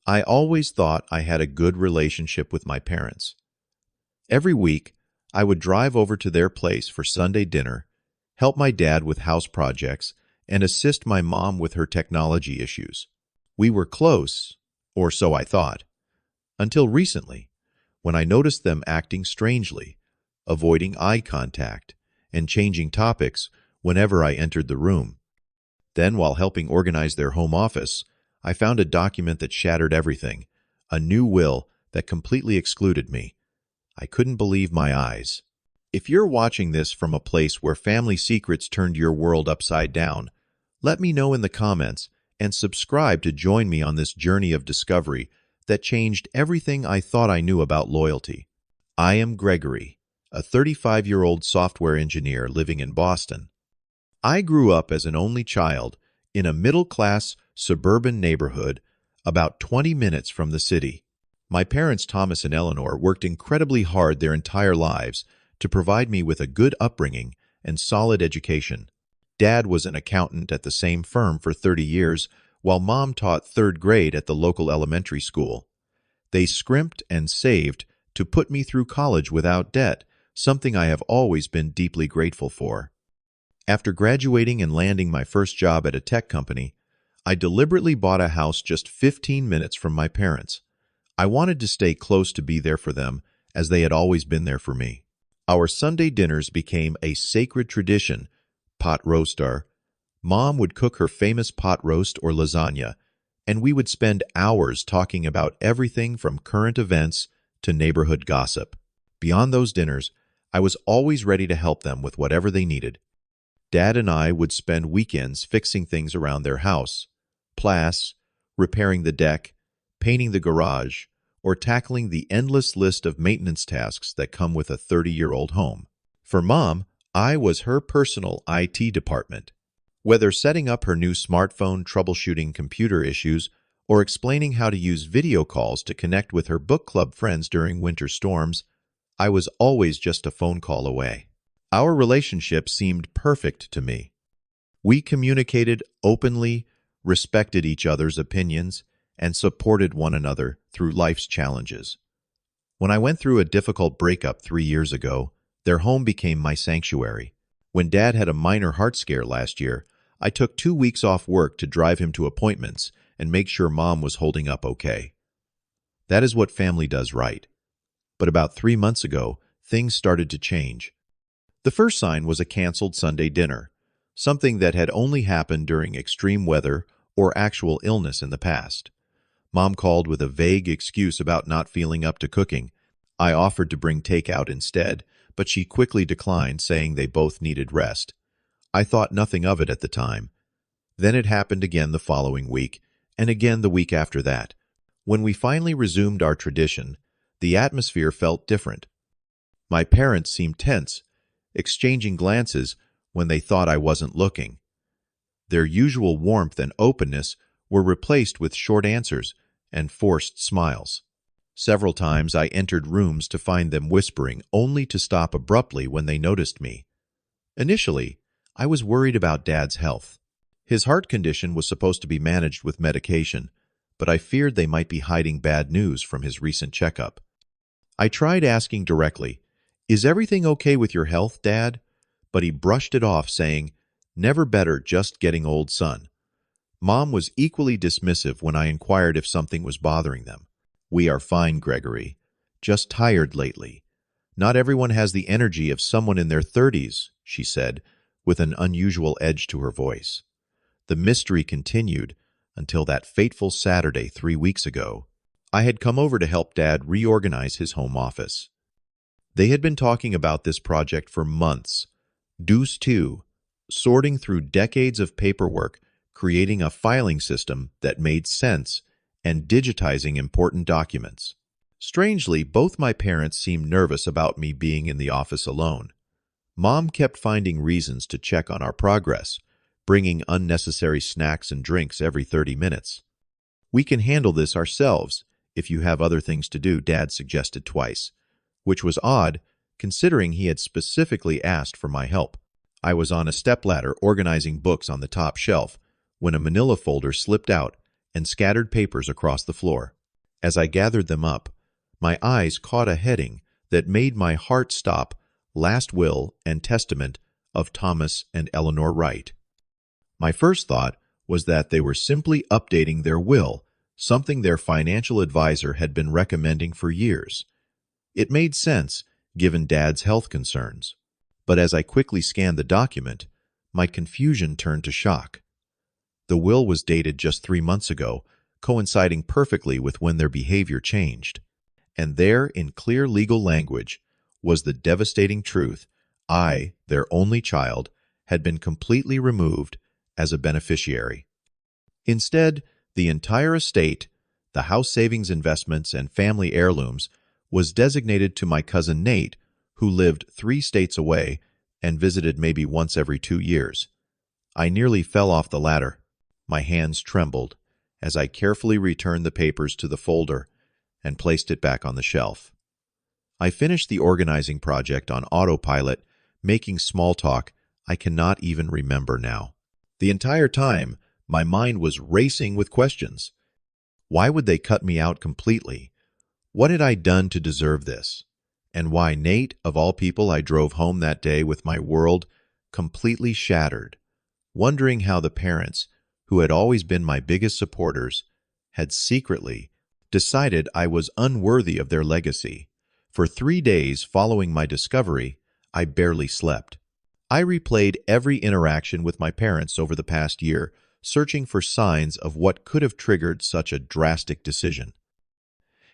I always thought I had a good relationship with my parents. Every week, I would drive over to their place for Sunday dinner, help my dad with house projects, and assist my mom with her technology issues. We were close, or so I thought, until recently, when I noticed them acting strangely, avoiding eye contact, and changing topics whenever I entered the room. Then, while helping organize their home office, I found a document that shattered everything, a new will that completely excluded me. I couldn't believe my eyes. If you're watching this from a place where family secrets turned your world upside down, let me know in the comments and subscribe to join me on this journey of discovery that changed everything I thought I knew about loyalty. I am Gregory, a 35-year-old software engineer living in Boston. I grew up as an only child in a middle-class suburban neighborhood about 20 minutes from the city. My parents, Thomas and Eleanor, worked incredibly hard their entire lives to provide me with a good upbringing and solid education. Dad was an accountant at the same firm for 30 years, while Mom taught third grade at the local elementary school. They scrimped and saved to put me through college without debt, something I have always been deeply grateful for. After graduating and landing my first job at a tech company, I deliberately bought a house just 15 minutes from my parents. I wanted to stay close to be there for them, as they had always been there for me. Our Sunday dinners became a sacred tradition. Pot roaster. Mom would cook her famous pot roast or lasagna, and we would spend hours talking about everything from current events to neighborhood gossip. Beyond those dinners, I was always ready to help them with whatever they needed. Dad and I would spend weekends fixing things around their house, plaster, repairing the deck, painting the garage, or tackling the endless list of maintenance tasks that come with a 30-year-old home. For Mom, I was her personal IT department. Whether setting up her new smartphone, troubleshooting computer issues, or explaining how to use video calls to connect with her book club friends during winter storms, I was always just a phone call away. Our relationship seemed perfect to me. We communicated openly, respected each other's opinions, and supported one another through life's challenges. When I went through a difficult breakup 3 years ago, their home became my sanctuary. When Dad had a minor heart scare last year, I took 2 weeks off work to drive him to appointments and make sure Mom was holding up okay. That is what family does right. But about 3 months ago, things started to change. The first sign was a canceled Sunday dinner, something that had only happened during extreme weather or actual illness in the past. Mom called with a vague excuse about not feeling up to cooking. I offered to bring takeout instead, but she quickly declined, saying they both needed rest. I thought nothing of it at the time. Then it happened again the following week, and again the week after that. When we finally resumed our tradition, the atmosphere felt different. My parents seemed tense, exchanging glances when they thought I wasn't looking. Their usual warmth and openness were replaced with short answers and forced smiles. Several times I entered rooms to find them whispering, only to stop abruptly when they noticed me. Initially, I was worried about Dad's health. His heart condition was supposed to be managed with medication, but I feared they might be hiding bad news from his recent checkup. I tried asking directly, "Is everything okay with your health, Dad?" But he brushed it off, saying, "Never better, just getting old, son." Mom was equally dismissive when I inquired if something was bothering them. "We are fine, Gregory. Just tired lately. Not everyone has the energy of someone in their 30s, she said, with an unusual edge to her voice. The mystery continued until that fateful Saturday 3 weeks ago. I had come over to help Dad reorganize his home office. They had been talking about this project for months. Deuce 2, sorting through decades of paperwork, creating a filing system that made sense, and digitizing important documents. Strangely, both my parents seemed nervous about me being in the office alone. Mom kept finding reasons to check on our progress, bringing unnecessary snacks and drinks every 30 minutes. "We can handle this ourselves if you have other things to do," Dad suggested twice, which was odd considering he had specifically asked for my help. I was on a stepladder organizing books on the top shelf when a manila folder slipped out and scattered papers across the floor. As I gathered them up, my eyes caught a heading that made my heart stop: Last Will and Testament of Thomas and Eleanor Wright. My first thought was that they were simply updating their will, something their financial advisor had been recommending for years. It made sense, given Dad's health concerns. But as I quickly scanned the document, my confusion turned to shock. The will was dated just 3 months ago, coinciding perfectly with when their behavior changed. And there, in clear legal language, was the devastating truth: I, their only child, had been completely removed as a beneficiary. Instead, the entire estate, the house savings, investments, and family heirlooms, was designated to my cousin Nate, who lived 3 states away and visited maybe once every 2 years. I nearly fell off the ladder. My hands trembled as I carefully returned the papers to the folder and placed it back on the shelf. I finished the organizing project on autopilot, making small talk I cannot even remember now. The entire time, my mind was racing with questions. Why would they cut me out completely? What had I done to deserve this? And why Nate, of all people, I drove home that day with my world completely shattered, wondering how the parents, who had always been my biggest supporters, had secretly decided I was unworthy of their legacy. For 3 days following my discovery, I barely slept. I replayed every interaction with my parents over the past year, searching for signs of what could have triggered such a drastic decision.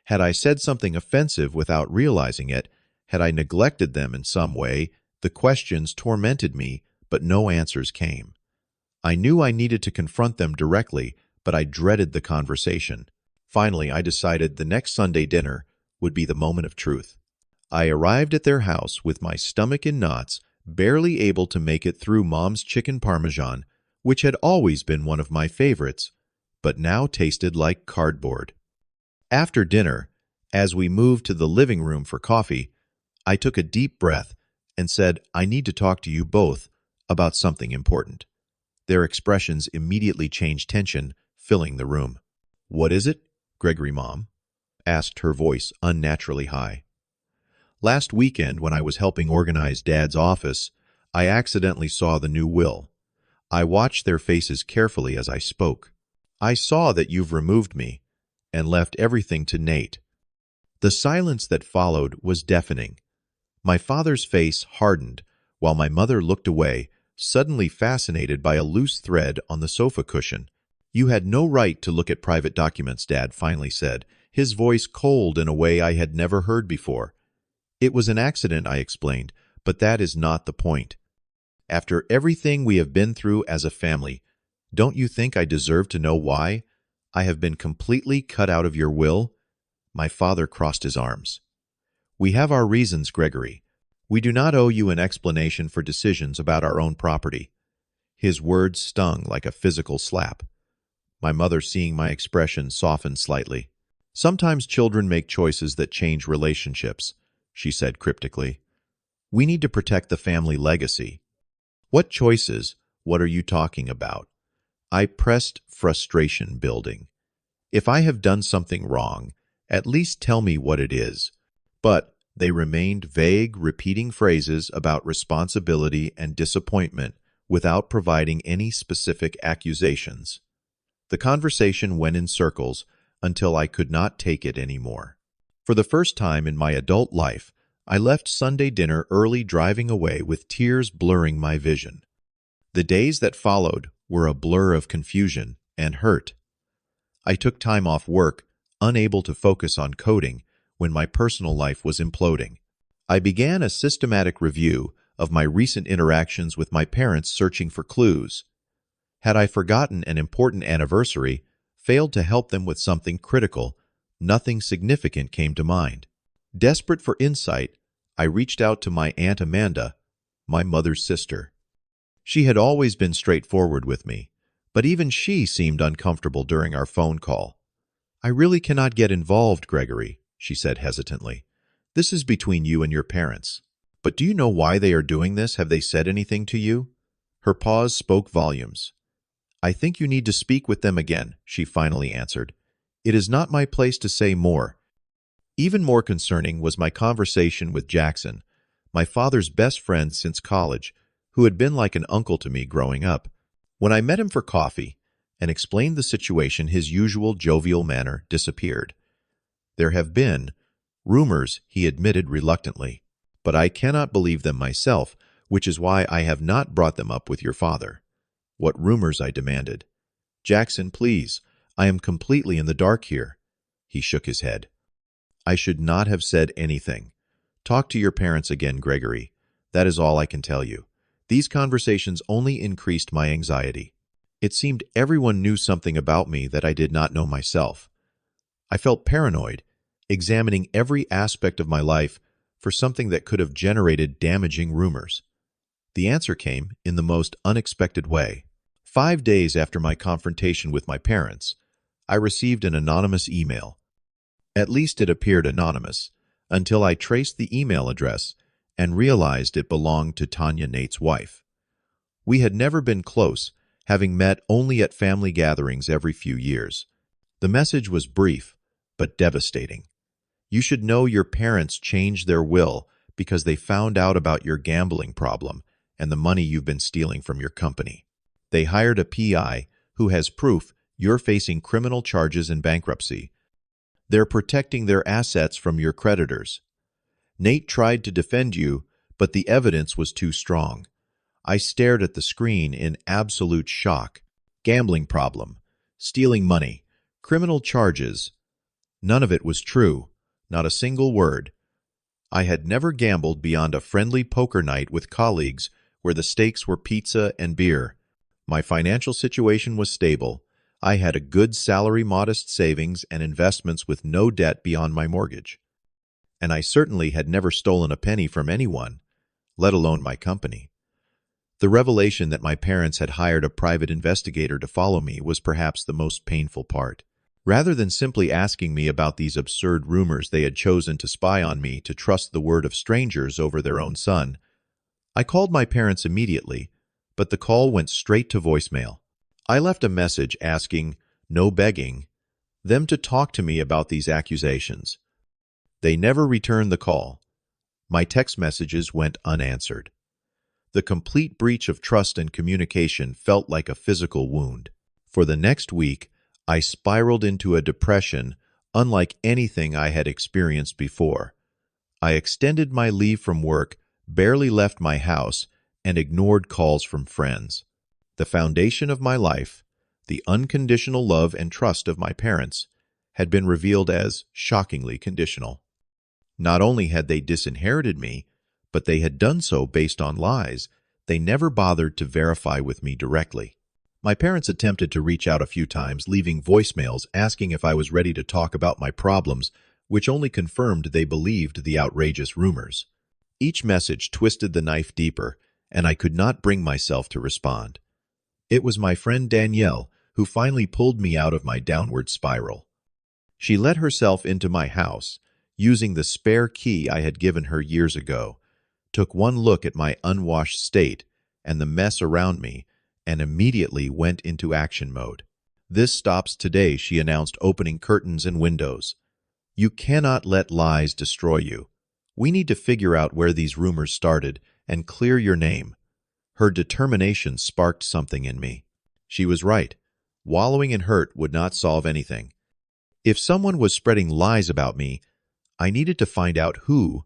Had I said something offensive without realizing it? Had I neglected them in some way? The questions tormented me, but no answers came. I knew I needed to confront them directly, but I dreaded the conversation. Finally, I decided the next Sunday dinner would be the moment of truth. I arrived at their house with my stomach in knots, barely able to make it through Mom's chicken parmesan, which had always been one of my favorites, but now tasted like cardboard. After dinner, as we moved to the living room for coffee, I took a deep breath and said, I need to talk to you both about something important. Their expressions immediately changed, tension filling the room. What is it, Gregory? Mom asked, her voice unnaturally high. Last weekend, when I was helping organize Dad's office, I accidentally saw the new will. I watched their faces carefully as I spoke. I saw that you've removed me and left everything to Nate. The silence that followed was deafening. My father's face hardened, while my mother looked away, suddenly fascinated by a loose thread on the sofa cushion. You had no right to look at private documents, Dad finally said, his voice cold in a way I had never heard before. It was an accident, I explained, but that is not the point. After everything we have been through as a family, don't you think I deserve to know why I have been completely cut out of your will? My father crossed his arms. We have our reasons, Gregory. We do not owe you an explanation for decisions about our own property. His words stung like a physical slap. My mother, seeing my expression, softened slightly. Sometimes children make choices that change relationships, she said cryptically. We need to protect the family legacy. What choices? What are you talking about? I pressed, frustration building. If I have done something wrong, at least tell me what it is. But they remained vague, repeating phrases about responsibility and disappointment without providing any specific accusations. The conversation went in circles until I could not take it anymore. For the first time in my adult life, I left Sunday dinner early, driving away with tears blurring my vision. The days that followed were a blur of confusion and hurt. I took time off work, unable to focus on coding when my personal life was imploding. I began a systematic review of my recent interactions with my parents, searching for clues. Had I forgotten an important anniversary, failed to help them with something critical, nothing significant came to mind. Desperate for insight, I reached out to my Aunt Amanda, my mother's sister. She had always been straightforward with me, but even she seemed uncomfortable during our phone call. I really cannot get involved, Gregory, she said hesitantly. This is between you and your parents. But do you know why they are doing this? Have they said anything to you? Her pause spoke volumes. I think you need to speak with them again, she finally answered. It is not my place to say more. Even more concerning was my conversation with Jackson, my father's best friend since college, who had been like an uncle to me growing up. When I met him for coffee and explained the situation, his usual jovial manner disappeared. There have been rumors, he admitted reluctantly, but I cannot believe them myself, which is why I have not brought them up with your father. What rumors? I demanded. Jackson, please, I am completely in the dark here. He shook his head. I should not have said anything. Talk to your parents again, Gregory. That is all I can tell you. These conversations only increased my anxiety. It seemed everyone knew something about me that I did not know myself. I felt paranoid, examining every aspect of my life for something that could have generated damaging rumors. The answer came in the most unexpected way. 5 days after my confrontation with my parents, I received an anonymous email. At least it appeared anonymous, until I traced the email address and realized it belonged to Tanya, Nate's wife. We had never been close, having met only at family gatherings every few years. The message was brief, but devastating. You should know your parents changed their will because they found out about your gambling problem and the money you've been stealing from your company. They hired a PI who has proof you're facing criminal charges and bankruptcy. They're protecting their assets from your creditors. Nate tried to defend you, but the evidence was too strong. I stared at the screen in absolute shock. Gambling problem, stealing money, criminal charges. None of it was true, not a single word. I had never gambled beyond a friendly poker night with colleagues where the stakes were pizza and beer. My financial situation was stable. I had a good salary, modest savings, and investments with no debt beyond my mortgage. And I certainly had never stolen a penny from anyone, let alone my company. The revelation that my parents had hired a private investigator to follow me was perhaps the most painful part. Rather than simply asking me about these absurd rumors, they had chosen to spy on me to trust the word of strangers over their own son. I called my parents immediately, but the call went straight to voicemail. I left a message asking, no begging, them to talk to me about these accusations. They never returned the call. My text messages went unanswered. The complete breach of trust and communication felt like a physical wound. For the next week, I spiraled into a depression unlike anything I had experienced before. I extended my leave from work, barely left my house, and ignored calls from friends. The foundation of my life, the unconditional love and trust of my parents, had been revealed as shockingly conditional. Not only had they disinherited me, but they had done so based on lies they never bothered to verify with me directly. My parents attempted to reach out a few times, leaving voicemails asking if I was ready to talk about my problems, which only confirmed they believed the outrageous rumors. Each message twisted the knife deeper, and I could not bring myself to respond. It was my friend Danielle who finally pulled me out of my downward spiral. She let herself into my house, using the spare key I had given her years ago, took one look at my unwashed state and the mess around me, and immediately went into action mode. This stops today, she announced, opening curtains and windows. You cannot let lies destroy you. We need to figure out where these rumors started and clear your name. Her determination sparked something in me. She was right. Wallowing in hurt would not solve anything. If someone was spreading lies about me, I needed to find out who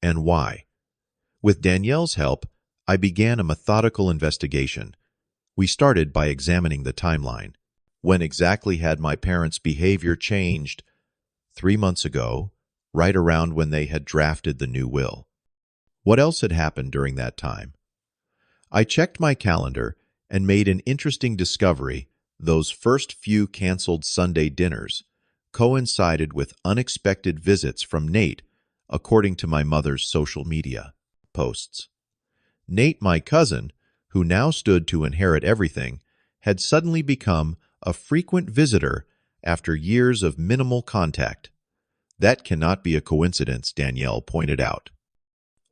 and why. With Danielle's help, I began a methodical investigation. We started by examining the timeline. When exactly had my parents' behavior changed? 3 months ago, right around when they had drafted the new will. What else had happened during that time? I checked my calendar and made an interesting discovery. Those first few canceled Sunday dinners coincided with unexpected visits from Nate, according to my mother's social media posts. Nate, my cousin, who now stood to inherit everything, had suddenly become a frequent visitor after years of minimal contact. That cannot be a coincidence, Danielle pointed out.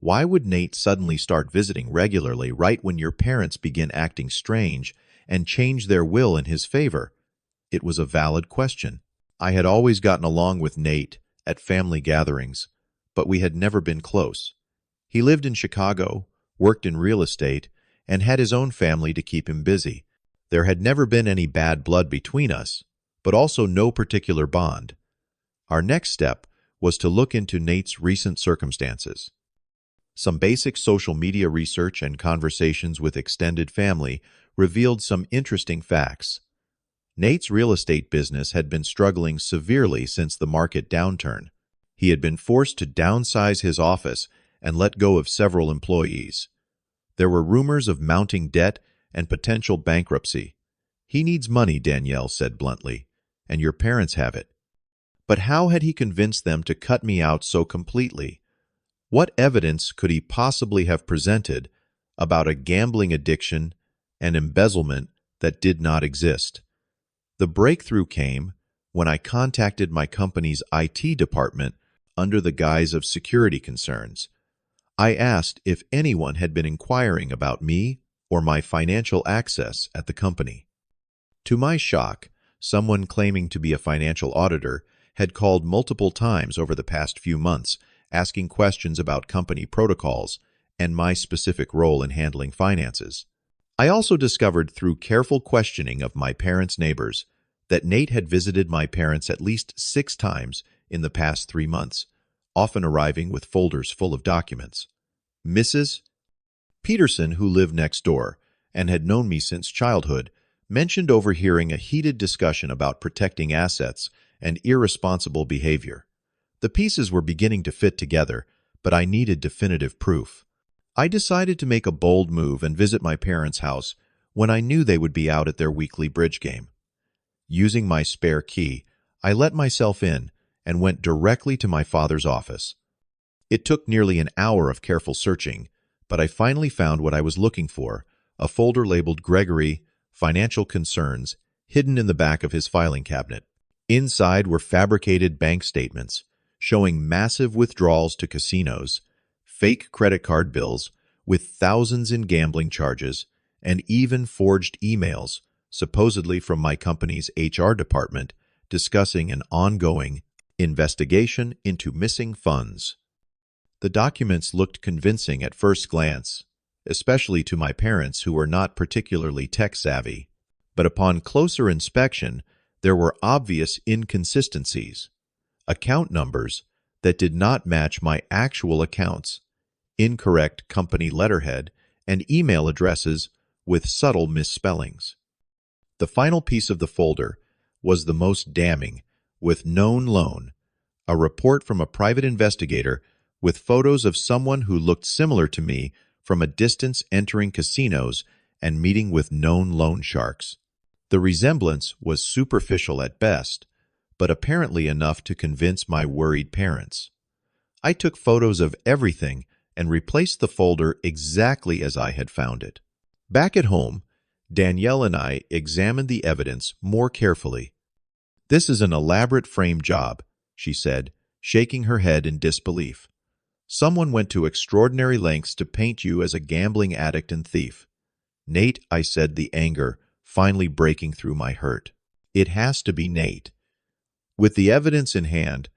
Why would Nate suddenly start visiting regularly right when your parents begin acting strange and change their will in his favor? It was a valid question. I had always gotten along with Nate at family gatherings, but we had never been close. He lived in Chicago, worked in real estate, and had his own family to keep him busy. There had never been any bad blood between us, but also no particular bond. Our next step was to look into Nate's recent circumstances. Some basic social media research and conversations with extended family revealed some interesting facts. Nate's real estate business had been struggling severely since the market downturn. He had been forced to downsize his office and let go of several employees. There were rumors of mounting debt and potential bankruptcy. "He needs money," Danielle said bluntly, "and your parents have it." But how had he convinced them to cut me out so completely? What evidence could he possibly have presented about a gambling addiction and embezzlement that did not exist? The breakthrough came when I contacted my company's IT department under the guise of security concerns. I asked if anyone had been inquiring about me or my financial access at the company. To my shock, someone claiming to be a financial auditor had called multiple times over the past few months, asking questions about company protocols and my specific role in handling finances. I also discovered through careful questioning of my parents' neighbors that Nate had visited my parents at least 6 times in the past 3 months, often arriving with folders full of documents. Mrs. Peterson, who lived next door and had known me since childhood, mentioned overhearing a heated discussion about protecting assets and irresponsible behavior. The pieces were beginning to fit together, but I needed definitive proof. I decided to make a bold move and visit my parents' house when I knew they would be out at their weekly bridge game. Using my spare key, I let myself in and went directly to my father's office. It took nearly an hour of careful searching, but I finally found what I was looking for, a folder labeled Gregory, Financial Concerns, hidden in the back of his filing cabinet. Inside were fabricated bank statements showing massive withdrawals to casinos, fake credit card bills with thousands in gambling charges, and even forged emails, supposedly from my company's HR department, discussing an ongoing investigation into missing funds. The documents looked convincing at first glance, especially to my parents who were not particularly tech-savvy. But upon closer inspection, there were obvious inconsistencies. Account numbers that did not match my actual accounts, incorrect company letterhead, and email addresses with subtle misspellings. The final piece of the folder was the most damning, with known loan, a report from a private investigator with photos of someone who looked similar to me from a distance entering casinos and meeting with known loan sharks. The resemblance was superficial at best, but apparently enough to convince my worried parents. I took photos of everything and replaced the folder exactly as I had found it. Back at home, Danielle and I examined the evidence more carefully. "This is an elaborate frame job," she said, shaking her head in disbelief. "Someone went to extraordinary lengths to paint you as a gambling addict and thief." "Nate," I said, the anger finally breaking through my hurt. "It has to be Nate." With the evidence in hand,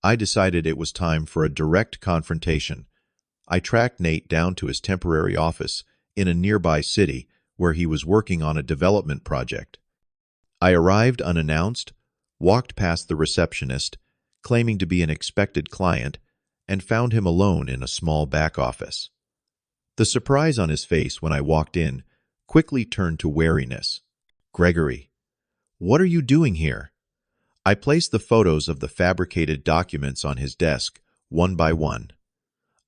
I decided it was time for a direct confrontation. I tracked Nate down to his temporary office in a nearby city where he was working on a development project. I arrived unannounced, walked past the receptionist, claiming to be an expected client, and found him alone in a small back office. The surprise on his face when I walked in quickly turned to wariness. "Gregory, what are you doing here?" I placed the photos of the fabricated documents on his desk, one by one.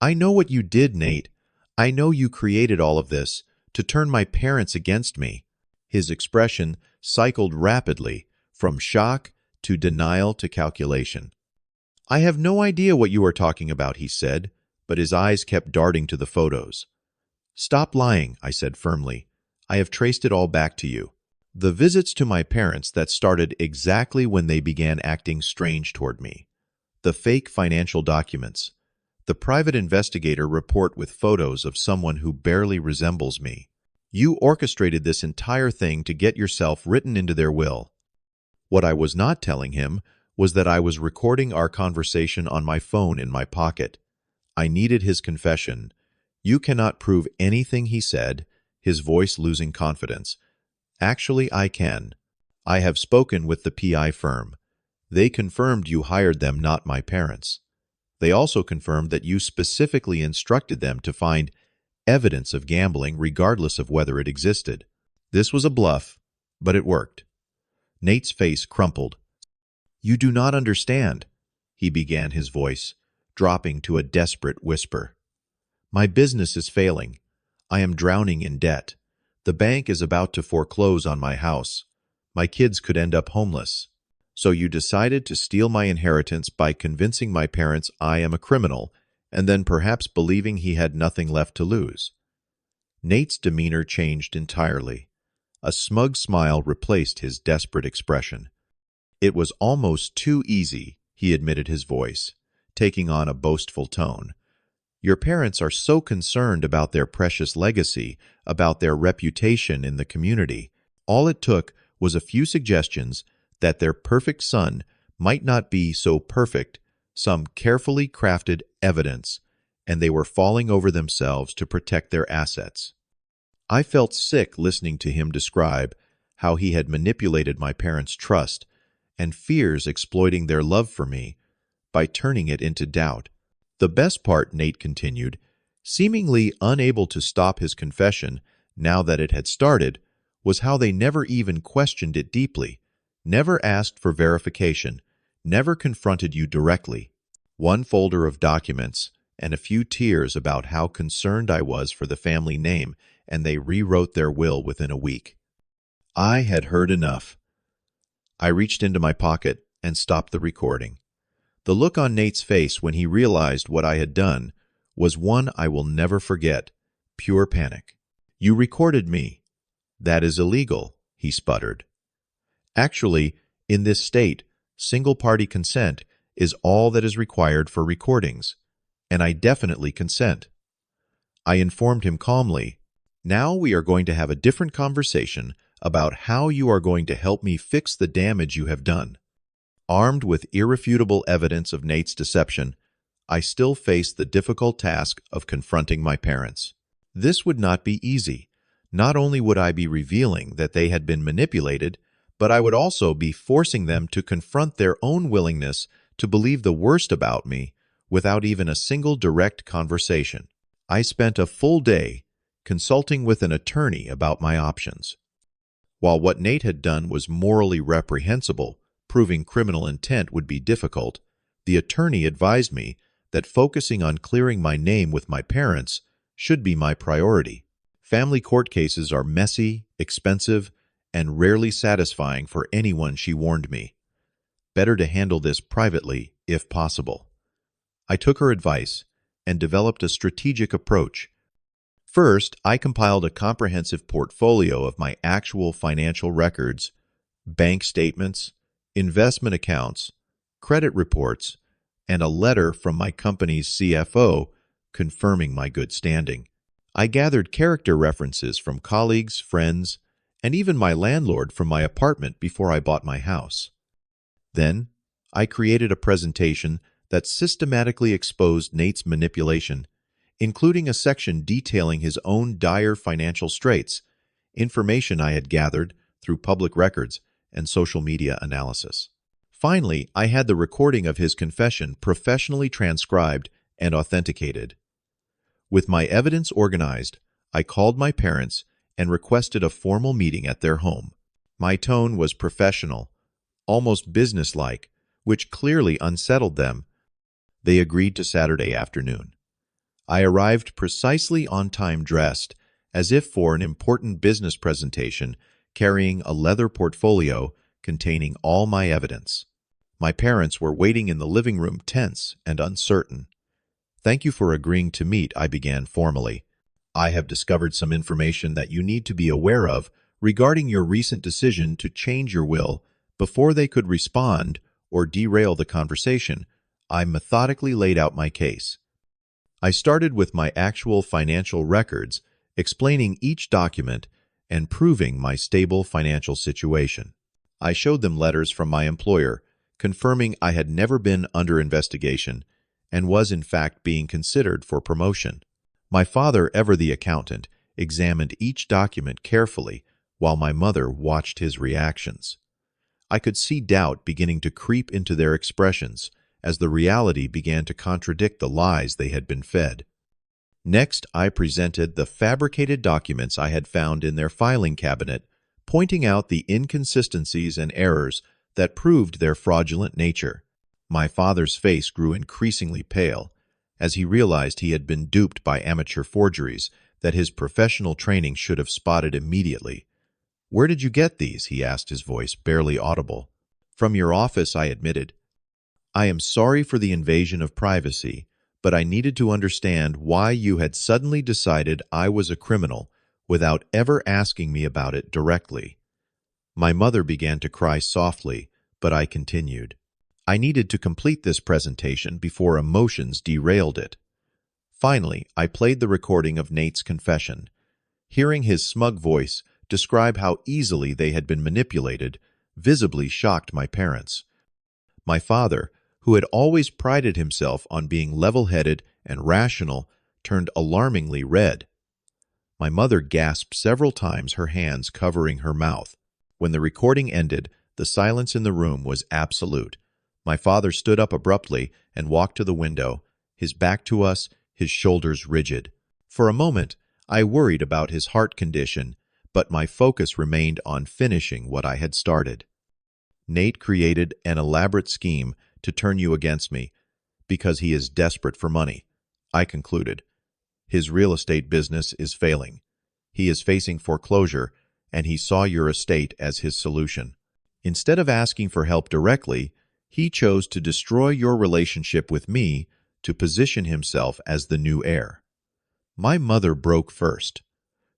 "I know what you did, Nate. I know you created all of this to turn my parents against me." His expression cycled rapidly, from shock to denial to calculation. "I have no idea what you are talking about," he said, but his eyes kept darting to the photos. "Stop lying," I said firmly. "I have traced it all back to you. The visits to my parents that started exactly when they began acting strange toward me. The fake financial documents. The private investigator report with photos of someone who barely resembles me. You orchestrated this entire thing to get yourself written into their will." What I was not telling him was that I was recording our conversation on my phone in my pocket. I needed his confession. "You cannot prove anything," he said, his voice losing confidence. "Actually, I can. I have spoken with the PI firm. They confirmed you hired them, not my parents. They also confirmed that you specifically instructed them to find evidence of gambling regardless of whether it existed." This was a bluff, but it worked. Nate's face crumpled. "You do not understand," he began, his voice dropping to a desperate whisper. "My business is failing. I am drowning in debt. The bank is about to foreclose on my house. My kids could end up homeless. So you decided to steal my inheritance by convincing my parents I am a criminal, and then perhaps believing he had nothing left to lose." Nate's demeanor changed entirely. A smug smile replaced his desperate expression. "It was almost too easy," he admitted, his voice taking on a boastful tone. "Your parents are so concerned about their precious legacy, about their reputation in the community. All it took was a few suggestions that their perfect son might not be so perfect, some carefully crafted evidence, and they were falling over themselves to protect their assets." I felt sick listening to him describe how he had manipulated my parents' trust and fears, exploiting their love for me by turning it into doubt. The best part, Nate continued, seemingly unable to stop his confession now that it had started, was how they never even questioned it deeply, never asked for verification, never confronted you directly. One folder of documents and a few tears about how concerned I was for the family name, and they rewrote their will within a week. I had heard enough. I reached into my pocket and stopped the recording. The look on Nate's face when he realized what I had done was one I will never forget, pure panic. "You recorded me. That is illegal," he sputtered. "Actually, in this state, single-party consent is all that is required for recordings, and I definitely consent." I informed him calmly, "Now we are going to have a different conversation about how you are going to help me fix the damage you have done." Armed with irrefutable evidence of Nate's deception, I still faced the difficult task of confronting my parents. This would not be easy. Not only would I be revealing that they had been manipulated, but I would also be forcing them to confront their own willingness to believe the worst about me without even a single direct conversation. I spent a full day consulting with an attorney about my options. While what Nate had done was morally reprehensible, proving criminal intent would be difficult, the attorney advised me that focusing on clearing my name with my parents should be my priority. Family court cases are messy, expensive, and rarely satisfying for anyone, she warned me. Better to handle this privately, if possible. I took her advice and developed a strategic approach. First, I compiled a comprehensive portfolio of my actual financial records, bank statements, investment accounts, credit reports, and a letter from my company's CFO confirming my good standing. I gathered character references from colleagues, friends, and even my landlord from my apartment before I bought my house. Then, I created a presentation that systematically exposed Nate's manipulation, including a section detailing his own dire financial straits, information I had gathered through public records and social media analysis. Finally, I had the recording of his confession professionally transcribed and authenticated. With my evidence organized, I called my parents and requested a formal meeting at their home. My tone was professional, almost businesslike, which clearly unsettled them. They agreed to Saturday afternoon. I arrived precisely on time, dressed as if for an important business presentation, carrying a leather portfolio containing all my evidence. My parents were waiting in the living room, tense and uncertain. "Thank you for agreeing to meet," I began formally. "I have discovered some information that you need to be aware of regarding your recent decision to change your will." Before they could respond or derail the conversation, I methodically laid out my case. I started with my actual financial records, explaining each document and proving my stable financial situation. I showed them letters from my employer, confirming I had never been under investigation and was in fact being considered for promotion. My father, ever the accountant, examined each document carefully while my mother watched his reactions. I could see doubt beginning to creep into their expressions as the reality began to contradict the lies they had been fed. Next, I presented the fabricated documents I had found in their filing cabinet, pointing out the inconsistencies and errors that proved their fraudulent nature. My father's face grew increasingly pale as he realized he had been duped by amateur forgeries that his professional training should have spotted immediately. "Where did you get these?" he asked, his voice barely audible. "From your office," I admitted. "I am sorry for the invasion of privacy, but I needed to understand why you had suddenly decided I was a criminal without ever asking me about it directly." My mother began to cry softly, but I continued. I needed to complete this presentation before emotions derailed it. Finally, I played the recording of Nate's confession. Hearing his smug voice describe how easily they had been manipulated visibly shocked my parents. My father, who had always prided himself on being level-headed and rational, turned alarmingly red. My mother gasped several times, her hands covering her mouth. When the recording ended, the silence in the room was absolute. My father stood up abruptly and walked to the window, his back to us, his shoulders rigid. For a moment, I worried about his heart condition, but my focus remained on finishing what I had started. "Nate created an elaborate scheme to turn you against me because he is desperate for money," I concluded. "His real estate business is failing. He is facing foreclosure, and he saw your estate as his solution. Instead of asking for help directly, he chose to destroy your relationship with me to position himself as the new heir." My mother broke first.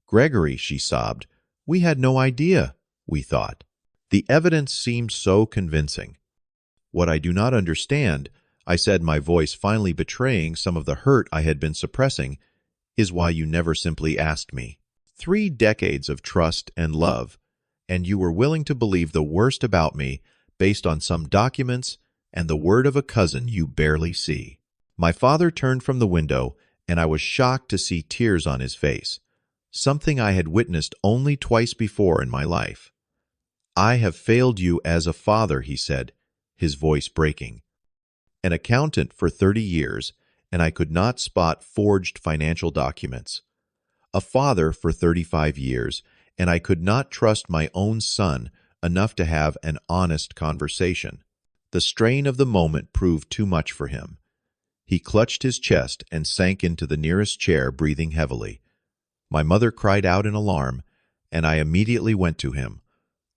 "Gregory," she sobbed, "we had no idea, we thought. The evidence seemed so convincing." "What I do not understand," I said, my voice finally betraying some of the hurt I had been suppressing, "is why you never simply asked me. 3 decades of trust and love, and you were willing to believe the worst about me based on some documents and the word of a cousin you barely see." My father turned from the window, and I was shocked to see tears on his face, something I had witnessed only twice before in my life. "I have failed you as a father," he said, his voice breaking. "An accountant for 30 years, and I could not spot forged financial documents. A father for 35 years, and I could not trust my own son enough to have an honest conversation." The strain of the moment proved too much for him. He clutched his chest and sank into the nearest chair, breathing heavily. My mother cried out in alarm, and I immediately went to him,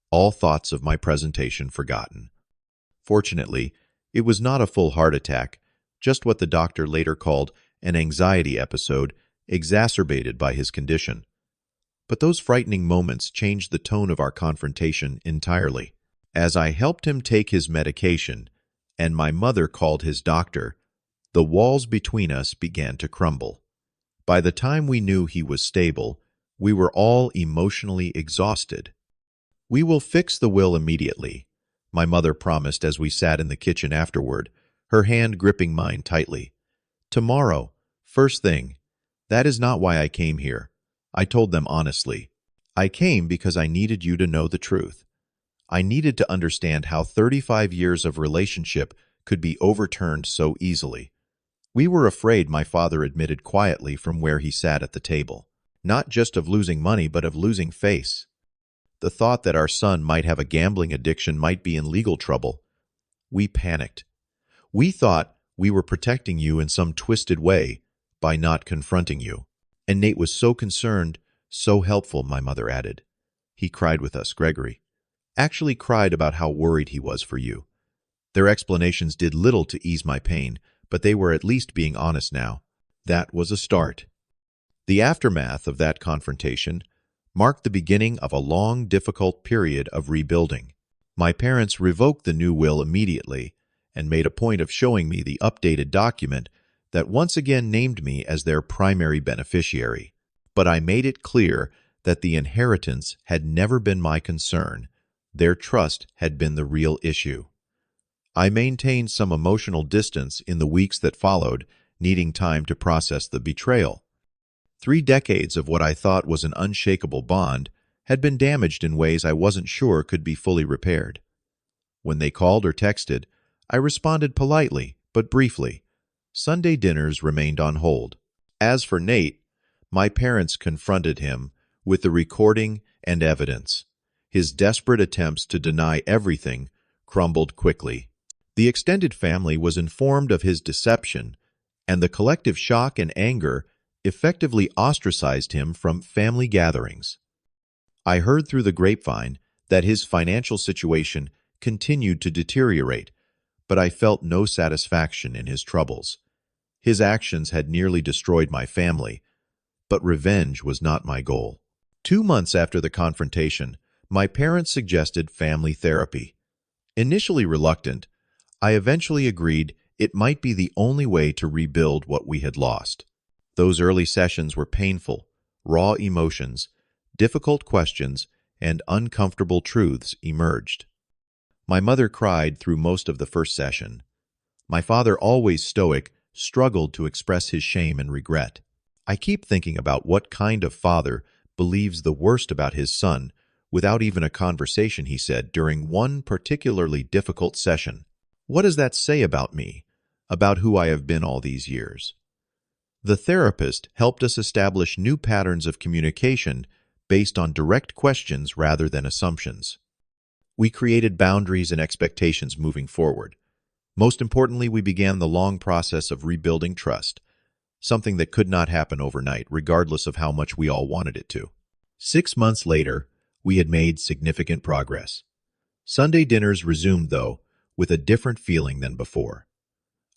all thoughts of my presentation forgotten. Fortunately, it was not a full heart attack, just what the doctor later called an anxiety episode exacerbated by his condition. But those frightening moments changed the tone of our confrontation entirely. As I helped him take his medication, and my mother called his doctor, the walls between us began to crumble. By the time we knew he was stable, we were all emotionally exhausted. "We will fix the will immediately," my mother promised as we sat in the kitchen afterward, her hand gripping mine tightly. "Tomorrow, first thing. That is not why I came here," I told them honestly. "I came because I needed you to know the truth. I needed to understand how 35 years of relationship could be overturned so easily." "We were afraid," my father admitted quietly from where he sat at the table. "Not just of losing money, but of losing face. The thought that our son might have a gambling addiction, might be in legal trouble. We panicked. We thought we were protecting you in some twisted way by not confronting you. And Nate was so concerned, so helpful," my mother added. "He cried with us, Gregory. Actually cried about how worried he was for you." Their explanations did little to ease my pain, but they were at least being honest now. That was a start. The aftermath of that confrontation marked the beginning of a long, difficult period of rebuilding. My parents revoked the new will immediately and made a point of showing me the updated document that once again named me as their primary beneficiary. But I made it clear that the inheritance had never been my concern. Their trust had been the real issue. I maintained some emotional distance in the weeks that followed, needing time to process the betrayal. 3 decades of what I thought was an unshakable bond had been damaged in ways I wasn't sure could be fully repaired. When they called or texted, I responded politely, but briefly. Sunday dinners remained on hold. As for Nate, my parents confronted him with the recording and evidence. His desperate attempts to deny everything crumbled quickly. The extended family was informed of his deception, and the collective shock and anger effectively ostracized him from family gatherings. I heard through the grapevine that his financial situation continued to deteriorate, but I felt no satisfaction in his troubles. His actions had nearly destroyed my family, but revenge was not my goal. 2 months after the confrontation, my parents suggested family therapy. Initially reluctant, I eventually agreed it might be the only way to rebuild what we had lost. Those early sessions were painful, raw emotions, difficult questions, and uncomfortable truths emerged. My mother cried through most of the first session. My father, always stoic, struggled to express his shame and regret. I keep thinking about what kind of father believes the worst about his son without even a conversation, he said during one particularly difficult session. What does that say about me, about who I have been all these years? The therapist helped us establish new patterns of communication based on direct questions rather than assumptions. We created boundaries and expectations moving forward. Most importantly, we began the long process of rebuilding trust, something that could not happen overnight, regardless of how much we all wanted it to. 6 months later, we had made significant progress. Sunday dinners resumed, though, with a different feeling than before.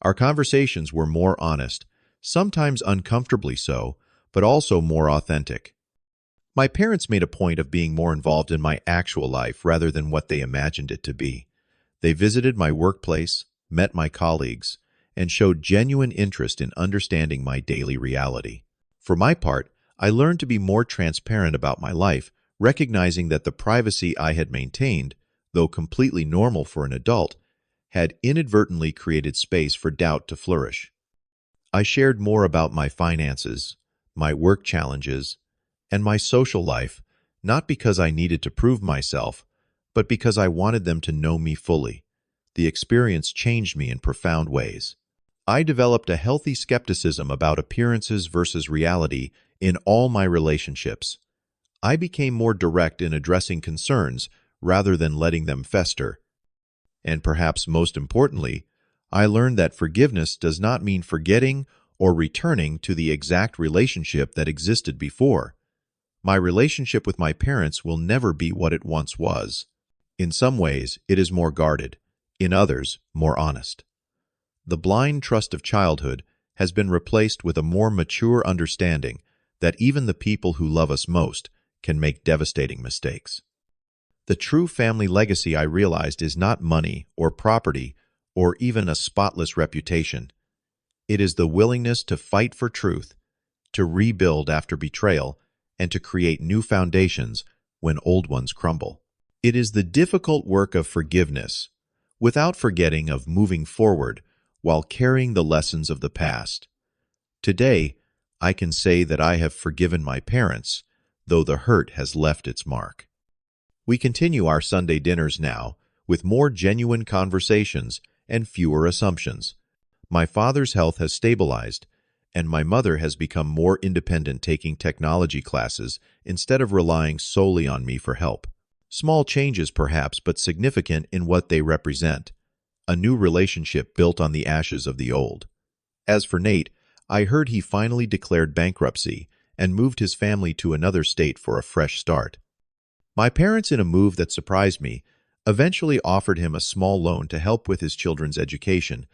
Our conversations were more honest, sometimes uncomfortably so, but also more authentic. My parents made a point of being more involved in my actual life rather than what they imagined it to be. They visited my workplace, met my colleagues, and showed genuine interest in understanding my daily reality. For my part, I learned to be more transparent about my life, recognizing that the privacy I had maintained, though completely normal for an adult, had inadvertently created space for doubt to flourish. I shared more about my finances, my work challenges, and my social life, not because I needed to prove myself, but because I wanted them to know me fully. The experience changed me in profound ways. I developed a healthy skepticism about appearances versus reality in all my relationships. I became more direct in addressing concerns rather than letting them fester. And perhaps most importantly, I learned that forgiveness does not mean forgetting or returning to the exact relationship that existed before. My relationship with my parents will never be what it once was. In some ways, it is more guarded. In others, more honest. The blind trust of childhood has been replaced with a more mature understanding that even the people who love us most can make devastating mistakes. The true family legacy, I realized, is not money or property or even a spotless reputation. It is the willingness to fight for truth, to rebuild after betrayal, and to create new foundations when old ones crumble. It is the difficult work of forgiveness, without forgetting of moving forward while carrying the lessons of the past. Today, I can say that I have forgiven my parents, though the hurt has left its mark. We continue our Sunday dinners now with more genuine conversations and fewer assumptions. My father's health has stabilized, and my mother has become more independent, taking technology classes instead of relying solely on me for help. Small changes perhaps, but significant in what they represent. A new relationship built on the ashes of the old. As for Nate, I heard he finally declared bankruptcy and moved his family to another state for a fresh start. My parents, in a move that surprised me, eventually offered him a small loan to help with his children's education,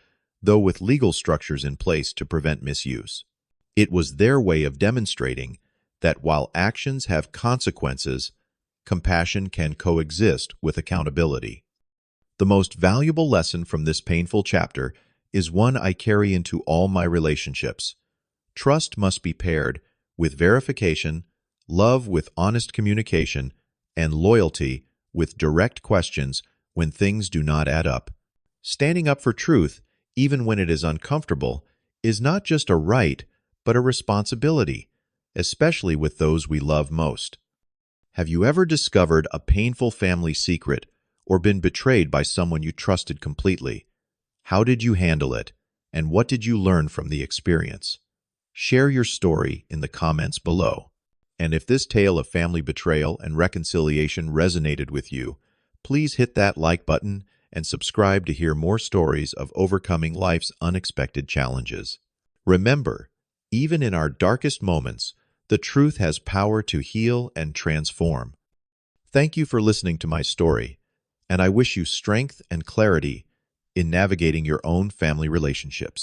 though with legal structures in place to prevent misuse. It was their way of demonstrating that while actions have consequences, compassion can coexist with accountability. The most valuable lesson from this painful chapter is one I carry into all my relationships. Trust must be paired with verification, love with honest communication, and loyalty with direct questions when things do not add up. Standing up for truth, even when it is uncomfortable, is not just a right, but a responsibility, especially with those we love most. Have you ever discovered a painful family secret or been betrayed by someone you trusted completely? How did you handle it, and what did you learn from the experience? Share your story in the comments below. And if this tale of family betrayal and reconciliation resonated with you, please hit that like button and subscribe to hear more stories of overcoming life's unexpected challenges. Remember, even in our darkest moments, the truth has power to heal and transform. Thank you for listening to my story, and I wish you strength and clarity in navigating your own family relationships.